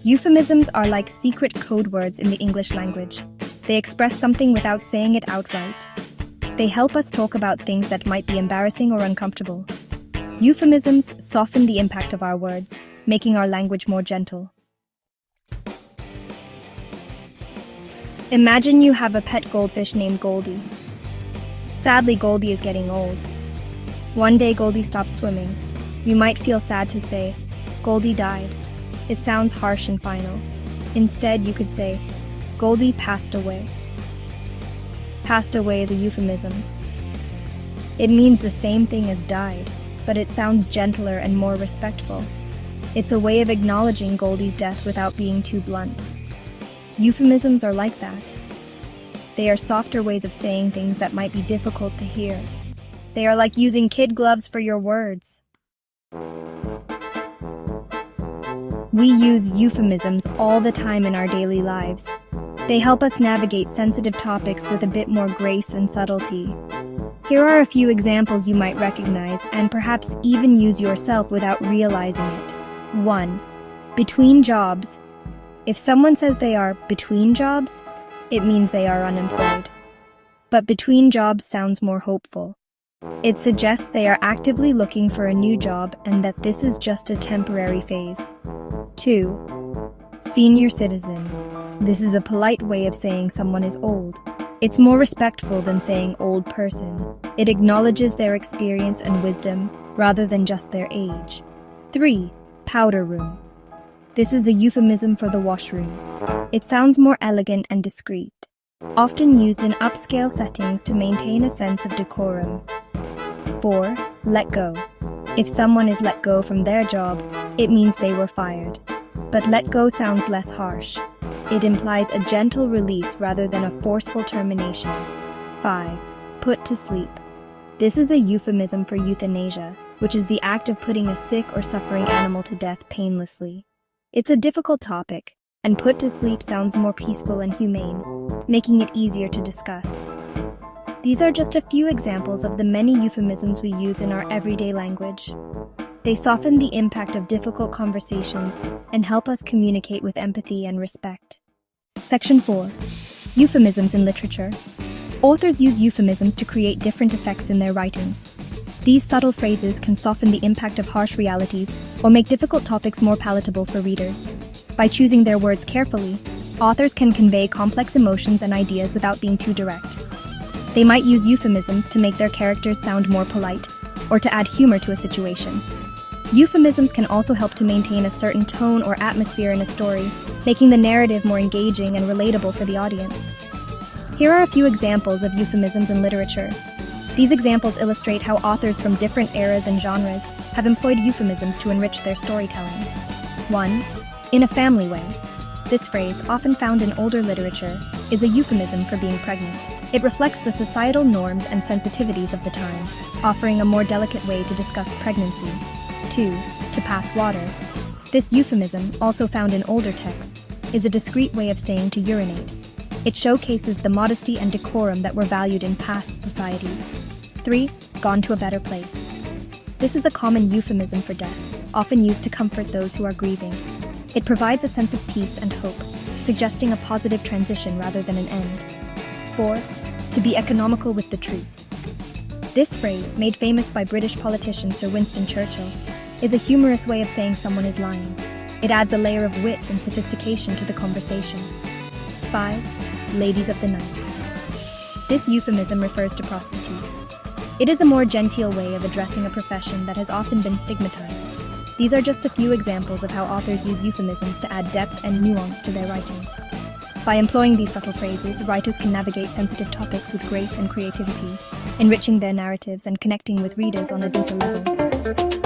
Euphemisms are like secret code words in the English language. They express something without saying it outright. They help us talk about things that might be embarrassing or uncomfortable. Euphemisms soften the impact of our words, making our language more gentle. Imagine you have a pet goldfish named Goldie. Sadly, Goldie is getting old. One day, Goldie stops swimming. You might feel sad to say, Goldie died. It sounds harsh and final. Instead, you could say, Goldie passed away. Passed away is a euphemism. It means the same thing as died, but it sounds gentler and more respectful. It's a way of acknowledging Goldie's death without being too blunt. Euphemisms are like that. They are softer ways of saying things that might be difficult to hear. They are like using kid gloves for your words. We use euphemisms all the time in our daily lives. They help us navigate sensitive topics with a bit more grace and subtlety. Here are a few examples you might recognize and perhaps even use yourself without realizing it. 1. Between jobs. If someone says they are between jobs, it means they are unemployed. But between jobs sounds more hopeful. It suggests they are actively looking for a new job and that this is just a temporary phase. 2. Senior citizen. This is a polite way of saying someone is old. It's more respectful than saying old person. It acknowledges their experience and wisdom rather than just their age. 3. Powder room. This is a euphemism for the washroom. It sounds more elegant and discreet, often used in upscale settings to maintain a sense of decorum. 4. Let go. If someone is let go from their job, it means they were fired. But let go sounds less harsh. It implies a gentle release rather than a forceful termination. 5. Put to sleep. This is a euphemism for euthanasia, which is the act of putting a sick or suffering animal to death painlessly. It's a difficult topic, and put to sleep sounds more peaceful and humane, making it easier to discuss. These are just a few examples of the many euphemisms we use in our everyday language. They soften the impact of difficult conversations and help us communicate with empathy and respect. Section 4. Euphemisms in literature. Authors use euphemisms to create different effects in their writing. These subtle phrases can soften the impact of harsh realities or make difficult topics more palatable for readers. By choosing their words carefully, authors can convey complex emotions and ideas without being too direct. They might use euphemisms to make their characters sound more polite or to add humor to a situation. Euphemisms can also help to maintain a certain tone or atmosphere in a story, making the narrative more engaging and relatable for the audience. Here are a few examples of euphemisms in literature. These examples illustrate how authors from different eras and genres have employed euphemisms to enrich their storytelling. 1. In a family way. This phrase, often found in older literature, is a euphemism for being pregnant. It reflects the societal norms and sensitivities of the time, offering a more delicate way to discuss pregnancy. 2. To pass water. This euphemism, also found in older texts, is a discreet way of saying to urinate. It showcases the modesty and decorum that were valued in past societies. 3. Gone to a better place. This is a common euphemism for death, often used to comfort those who are grieving. It provides a sense of peace and hope, suggesting a positive transition rather than an end. 4. To be economical with the truth. This phrase, made famous by British politician Sir Winston Churchill, is a humorous way of saying someone is lying. It adds a layer of wit and sophistication to the conversation. 5. Ladies of the night. This euphemism refers to prostitutes. It is a more genteel way of addressing a profession that has often been stigmatized. These are just a few examples of how authors use euphemisms to add depth and nuance to their writing. By employing these subtle phrases, writers can navigate sensitive topics with grace and creativity, enriching their narratives and connecting with readers on a deeper level.